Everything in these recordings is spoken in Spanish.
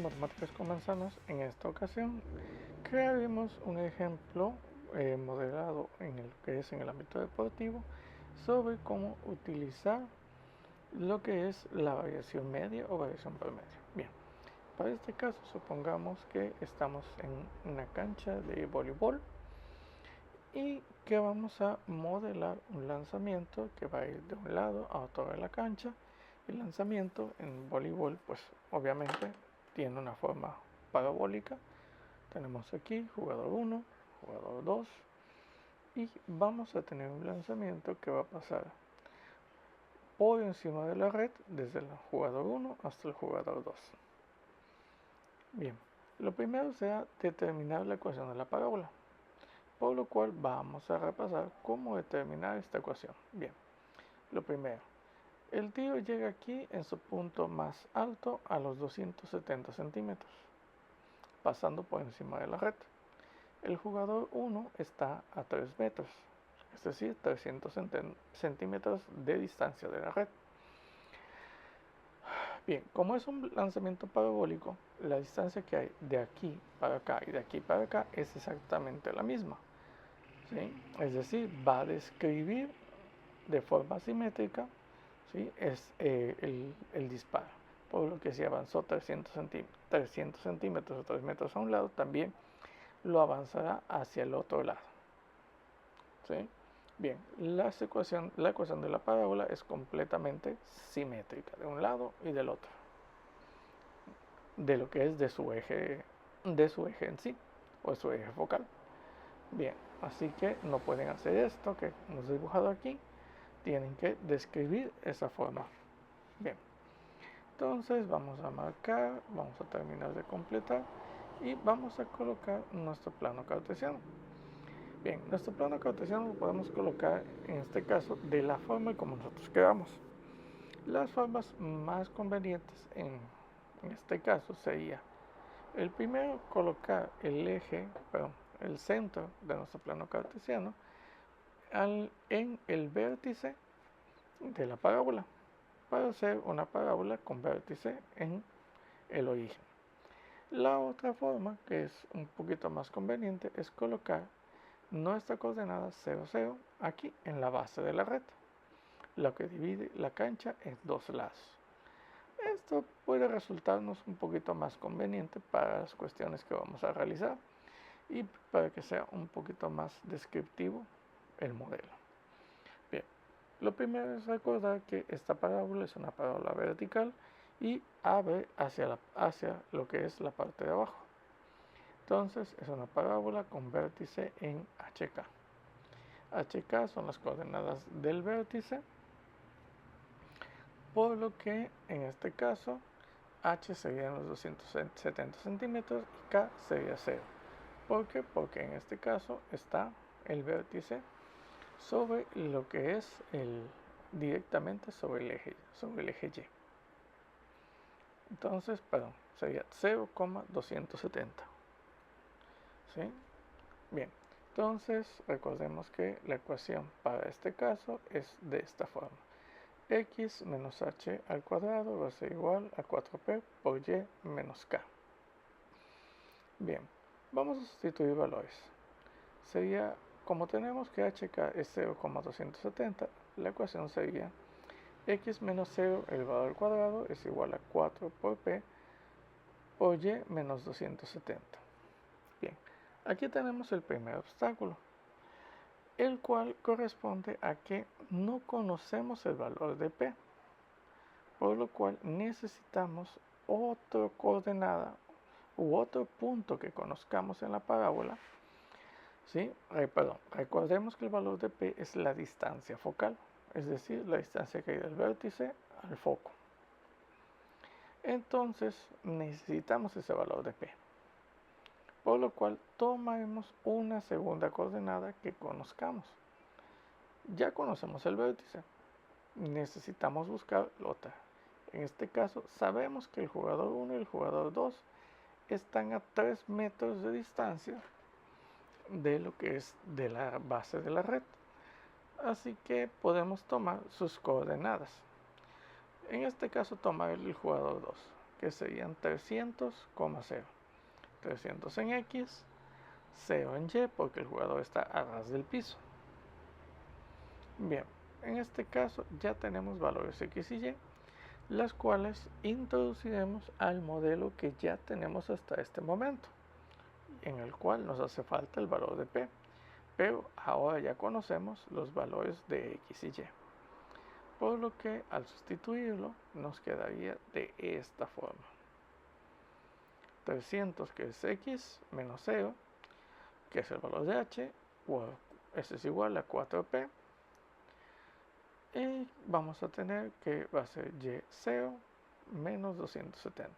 Matemáticas con Manzanas. En esta ocasión crearemos un ejemplo modelado en el que es en el ámbito deportivo sobre cómo utilizar lo que es la variación media o variación promedio. Bien, para este caso supongamos que estamos en una cancha de voleibol y que vamos a modelar un lanzamiento que va a ir de un lado a otro de la cancha. El lanzamiento en voleibol pues obviamente tiene una forma parabólica. Tenemos aquí jugador 1, jugador 2 y vamos a tener un lanzamiento que va a pasar por encima de la red desde el jugador 1 hasta el jugador 2. Bien, lo primero será determinar la ecuación de la parábola, por lo cual vamos a repasar cómo determinar esta ecuación. Bien, lo primero, el tiro llega aquí en su punto más alto a los 270 centímetros, pasando por encima de la red. El jugador 1 está a 3 metros, es decir, 300 centímetros de distancia de la red. Bien, como es un lanzamiento parabólico, la distancia que hay de aquí para acá y de aquí para acá es exactamente la misma. ¿Sí? Es decir, va a describir de forma simétrica, ¿sí? Es el disparo. Por lo que si avanzó 300 centímetros o 3 metros a un lado, también lo avanzará hacia el otro lado. ¿Sí? Bien, la ecuación de la parábola es completamente simétrica de un lado y del otro, de lo que es de su eje en sí, o su eje focal. Bien, así que no pueden hacer esto que hemos dibujado aquí, tienen que describir esa forma. Bien, entonces vamos a marcar, vamos a terminar de completar y vamos a colocar nuestro plano cartesiano. Bien, nuestro plano cartesiano lo podemos colocar en este caso de la forma como nosotros queramos. Las formas más convenientes en este caso sería el primero, colocar el eje, el centro de nuestro plano cartesiano en el vértice de la parábola para hacer una parábola con vértice en el origen. La otra forma, que es un poquito más conveniente, es colocar nuestra coordenada 0, 0 aquí en la base de la red, lo que divide la cancha en dos lados. Esto puede resultarnos un poquito más conveniente para las cuestiones que vamos a realizar y para que sea un poquito más descriptivo el modelo. Bien, lo primero es recordar que esta parábola es una parábola vertical y abre hacia lo que es la parte de abajo. Entonces es una parábola con vértice en HK. HK son las coordenadas del vértice, por lo que en este caso H serían los 270 centímetros y K sería 0. ¿Por qué? Porque en este caso está el vértice sobre lo que es directamente sobre el eje Y. Entonces, sería 0,270. ¿Sí? Bien, entonces recordemos que la ecuación para este caso es de esta forma. X menos h al cuadrado va a ser igual a 4p por y menos k. Bien, vamos a sustituir valores. Sería, como tenemos que hk es 0,270, la ecuación sería x menos 0 elevado al cuadrado es igual a 4 por p por y menos 270. Bien, aquí tenemos el primer obstáculo, el cual corresponde a que no conocemos el valor de p, por lo cual necesitamos otra coordenada u otro punto que conozcamos en la parábola. ¿Sí? Recordemos que el valor de p es la distancia focal, es decir, la distancia que hay del vértice al foco. Entonces necesitamos ese valor de p, por lo cual tomaremos una segunda coordenada que conozcamos. Ya conocemos el vértice, necesitamos buscar la otra. En este caso sabemos que el jugador 1 y el jugador 2 están a 3 metros de distancia de lo que es de la base de la red, así que podemos tomar sus coordenadas. En este caso tomar el jugador 2. que serían 300,0. 300 en X, 0 en Y, porque el jugador está a ras del piso. Bien, en este caso ya tenemos valores X y Y, las cuales introduciremos al modelo que ya tenemos hasta este momento, en el cual nos hace falta el valor de P, pero ahora ya conocemos los valores de X y Y, por lo que al sustituirlo nos quedaría de esta forma: 300, que es X, menos 0, que es el valor de H, eso es igual a 4P, y vamos a tener que va a ser Y0 menos 270.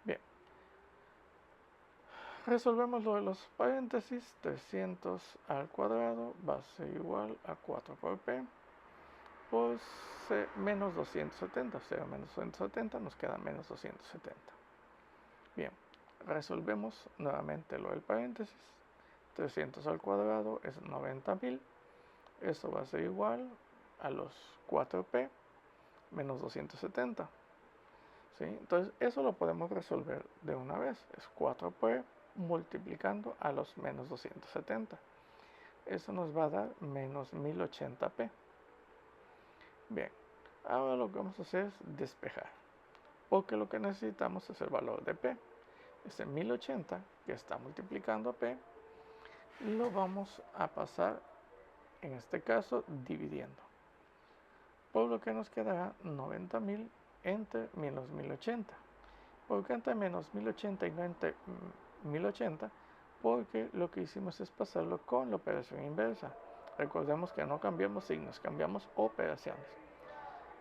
Bien, resolvemos lo de los paréntesis. 300 al cuadrado va a ser igual a 4 por P por menos 270. 0 menos 270 nos queda menos 270. Bien, resolvemos nuevamente lo del paréntesis. 300 al cuadrado es 90.000. Eso va a ser igual a los 4P menos 270. ¿Sí? Entonces eso lo podemos resolver de una vez. Es 4P multiplicando a los menos 270. Eso nos va a dar menos 1080p. Bien, ahora lo que vamos a hacer es despejar, porque lo que necesitamos es el valor de P. Ese 1080 que está multiplicando a P lo vamos a pasar, en este caso, dividiendo, por lo que nos quedará 90.000 entre menos 1080. ¿Por qué entre menos 1080 y no entre 1080? Porque lo que hicimos es pasarlo con la operación inversa. Recordemos que no cambiamos signos, cambiamos operaciones.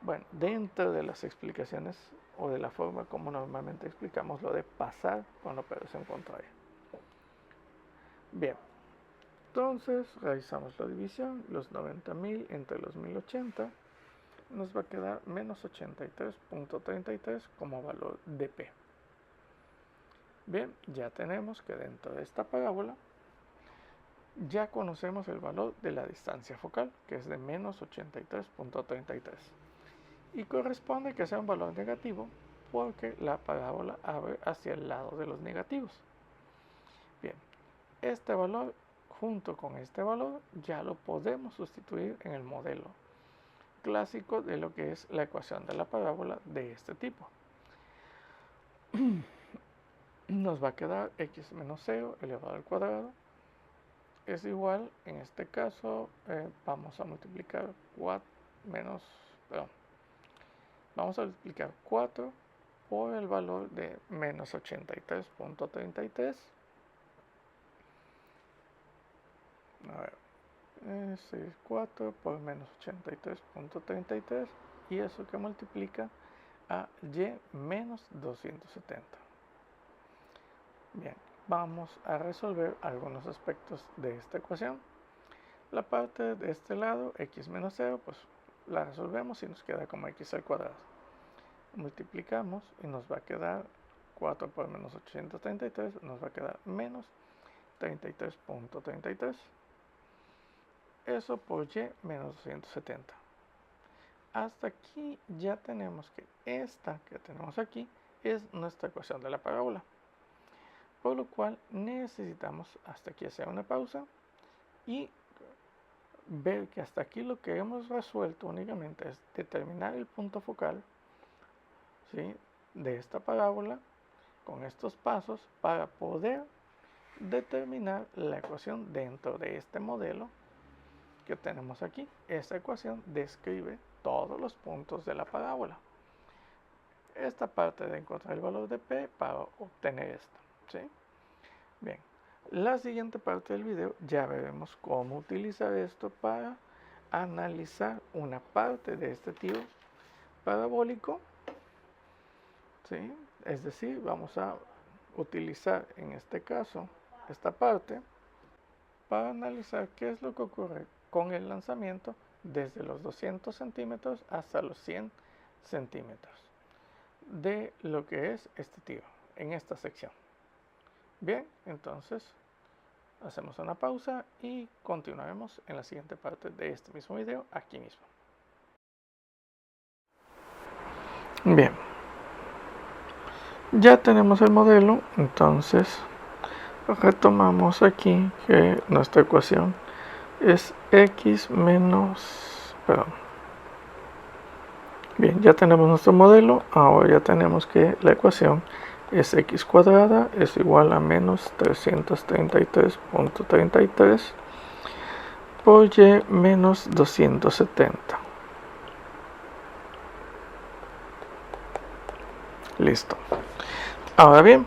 Bueno, dentro de las explicaciones o de la forma como normalmente explicamos lo de pasar con la operación contraria. Bien, entonces realizamos la división. Los 90.000 entre los 1080 nos va a quedar menos 83.33 como valor de P. Bien, ya tenemos que dentro de esta parábola ya conocemos el valor de la distancia focal, que es de menos 83.33. Y corresponde que sea un valor negativo porque la parábola abre hacia el lado de los negativos. Bien, este valor junto con este valor ya lo podemos sustituir en el modelo clásico de lo que es la ecuación de la parábola de este tipo. Nos va a quedar x menos 0 elevado al cuadrado es igual, en este caso vamos a multiplicar 4 por el valor de menos 83.33. A ver, es 4 por menos 83.33, y eso que multiplica a y menos 270. Bien, vamos a resolver algunos aspectos de esta ecuación. La parte de este lado, x menos 0, pues la resolvemos y nos queda como x al cuadrado. Multiplicamos y nos va a quedar 4 por menos 833, nos va a quedar menos 33.33. Eso por y menos 270. Hasta aquí ya tenemos que esta que tenemos aquí es nuestra ecuación de la parábola. Por lo cual necesitamos hasta aquí hacer una pausa y ver que hasta aquí lo que hemos resuelto únicamente es determinar el punto focal, ¿sí?, de esta parábola con estos pasos para poder determinar la ecuación dentro de este modelo que tenemos aquí. Esta ecuación describe todos los puntos de la parábola. Esta parte de encontrar el valor de P para obtener esto, ¿sí? Bien, la siguiente parte del video ya veremos cómo utilizar esto para analizar una parte de este tiro parabólico, ¿sí? Es decir, vamos a utilizar en este caso esta parte para analizar qué es lo que ocurre con el lanzamiento desde los 200 centímetros hasta los 100 centímetros de lo que es este tiro en esta sección. Bien, entonces hacemos una pausa y continuaremos en la siguiente parte de este mismo video aquí mismo. Bien, Ya tenemos el modelo, entonces retomamos aquí que nuestra ecuación es x menos, bien, ya tenemos nuestro modelo. Ahora ya tenemos que la ecuación es x cuadrada es igual a menos 333.33 por y menos 270. Listo. Ahora bien,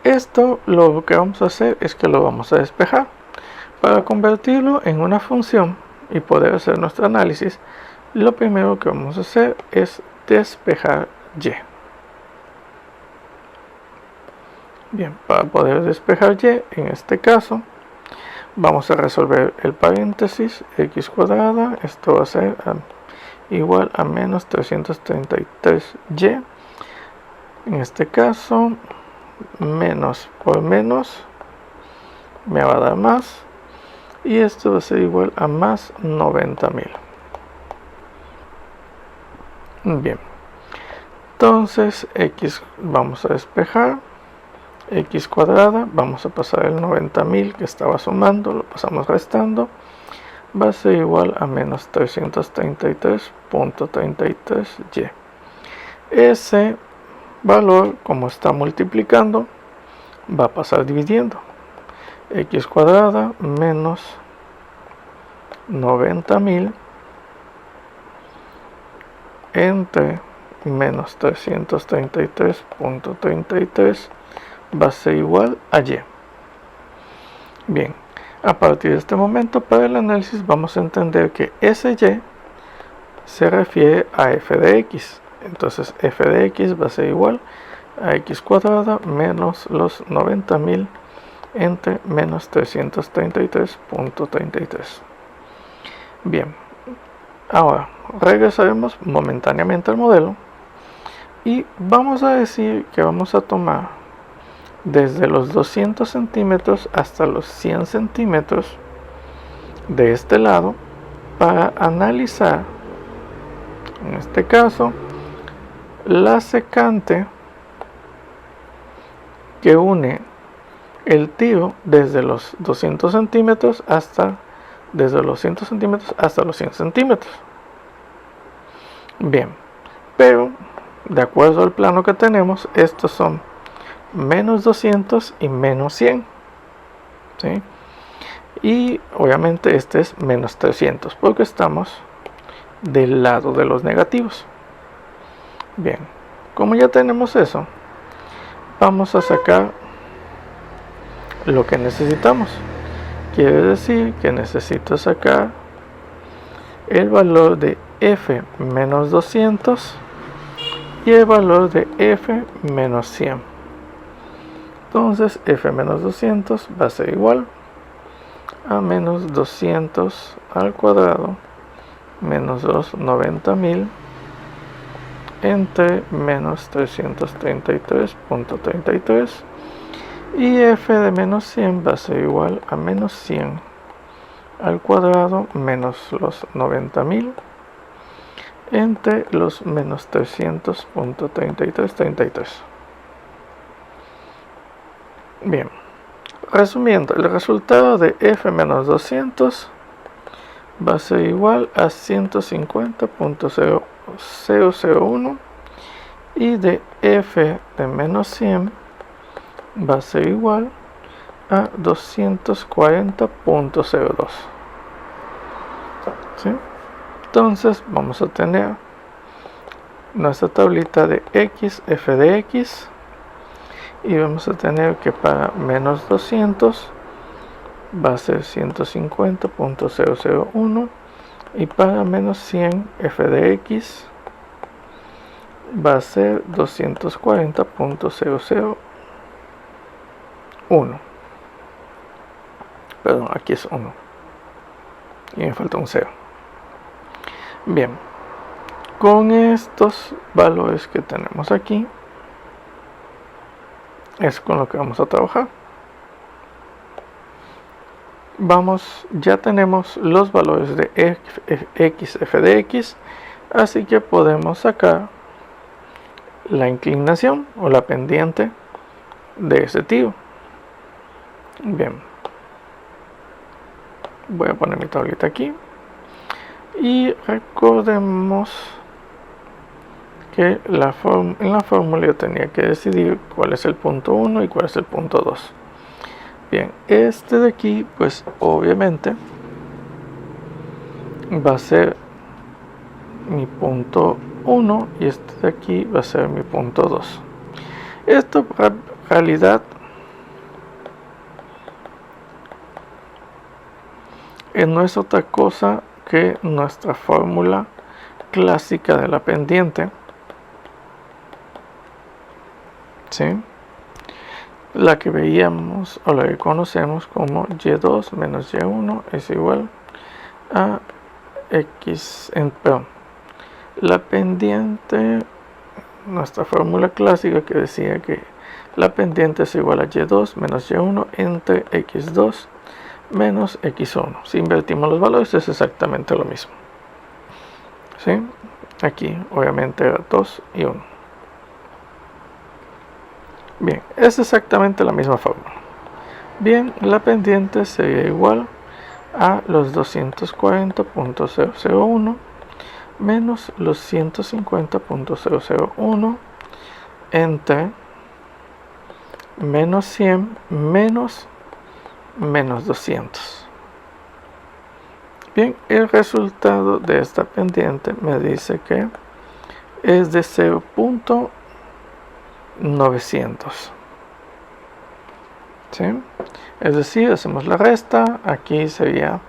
esto lo que vamos a hacer es que lo vamos a despejar. Para convertirlo en una función y poder hacer nuestro análisis, lo primero que vamos a hacer es despejar y. Bien, para poder despejar y, en este caso, vamos a resolver el paréntesis x cuadrada. Esto va a ser igual a menos 333y. En este caso, menos por menos me va a dar más. Y esto va a ser igual a más 90.000. Bien. Entonces, x vamos a despejar. X cuadrada, vamos a pasar el 90.000 que estaba sumando, lo pasamos restando. Va a ser igual a menos 333.33y. Ese valor, como está multiplicando, va a pasar dividiendo. X cuadrada menos 90.000 entre menos 333.33 va a ser igual a y. Bien, a partir de este momento, para el análisis vamos a entender que ese y se refiere a f de x. Entonces f de x va a ser igual a x cuadrada menos los 90.000 entre menos 333.33. Bien, ahora regresaremos momentáneamente al modelo y vamos a decir que vamos a tomar desde los 200 centímetros hasta los 100 centímetros de este lado para analizar, en este caso, la secante que une el tiro desde los 200 centímetros hasta los 100 centímetros. Bien, pero de acuerdo al plano que tenemos, estos son menos 200 y menos 100, ¿sí? Y obviamente este es menos 300 porque estamos del lado de los negativos. Bien, como ya tenemos eso, vamos a sacar lo que necesitamos. Quiere decir que necesito sacar el valor de f menos 200 y el valor de f menos 100. Entonces f menos 200 va a ser igual a menos 200 al cuadrado menos los 90.000 entre menos 333.33 y f de menos 100 va a ser igual a menos 100 al cuadrado menos los 90.000 entre los menos 300.3333. Bien, resumiendo, el resultado de f menos 200 va a ser igual a 150.001 y de f de menos 100 va a ser igual a 240.02. ¿Sí? Entonces vamos a tener nuestra tablita de x, f de x, y vamos a tener que para menos 200 va a ser 150.001 y para menos 100 f de x va a ser 240.001. Perdón, aquí es 1 y me falta un 0. Bien, con estos valores que tenemos aquí es con lo que vamos a trabajar. Ya tenemos los valores de x, f de x, así que podemos sacar la inclinación o la pendiente de ese tiro. Bien, voy a poner mi tablita aquí y recordemos que en la fórmula yo tenía que decidir cuál es el punto 1 y cuál es el punto 2. Bien, este de aquí pues obviamente va a ser mi punto 1 y este de aquí va a ser mi punto 2. Esto en realidad no es otra cosa que nuestra fórmula clásica de la pendiente, ¿sí? La que veíamos o la que conocemos como y2 menos y1 es igual a x, perdón, la pendiente, nuestra fórmula clásica que decía que la pendiente es igual a y2 menos y1 entre x2 menos x1. Si invertimos los valores es exactamente lo mismo, ¿sí? Aquí obviamente era 2 y 1. Bien, es exactamente la misma fórmula. Bien, la pendiente sería igual a los 240.001 menos los 150.001 entre menos 100 menos 200. Bien, el resultado de esta pendiente me dice que es de 0.900. ¿Sí? Es decir, hacemos la resta, aquí sería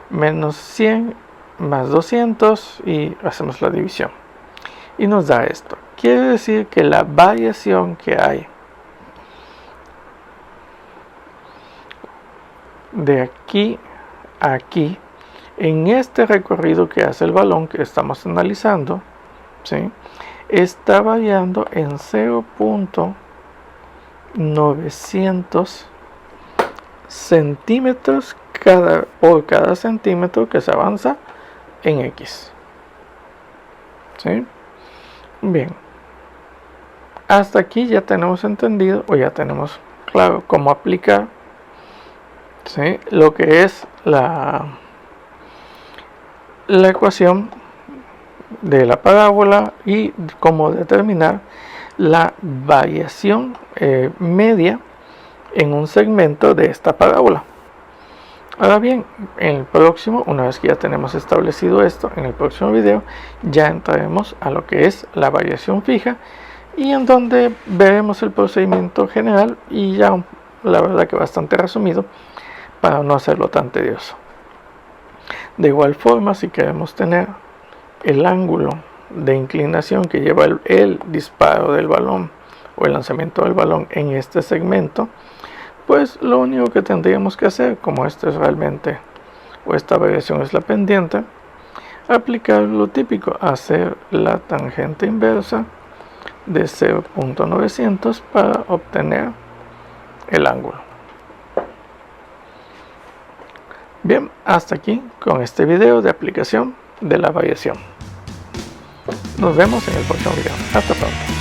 menos 100 más 200 y hacemos la división. Y nos da esto. Quiere decir que la variación que hay de aquí a aquí, en este recorrido que hace el balón que estamos analizando, ¿sí?, está variando en 0.900 centímetros por cada centímetro que se avanza en X. ¿Sí? Bien. Hasta aquí ya tenemos entendido o ya tenemos claro cómo aplicar, ¿sí?, lo que es la ecuación de la parábola y cómo determinar la variación media en un segmento de esta parábola. Ahora bien, en el próximo, una vez que ya tenemos establecido esto, en el próximo video ya entraremos a lo que es la variación fija y en donde veremos el procedimiento general y ya la verdad que bastante resumido para no hacerlo tan tedioso. De igual forma, si queremos tener el ángulo de inclinación que lleva el disparo del balón o el lanzamiento del balón en este segmento, pues lo único que tendríamos que hacer, como esto es realmente, o esta variación es la pendiente, aplicar lo típico, hacer la tangente inversa de 0.900 para obtener el ángulo. Bien, hasta aquí con este video de aplicación de la variación. Nos vemos en el próximo video. Hasta pronto.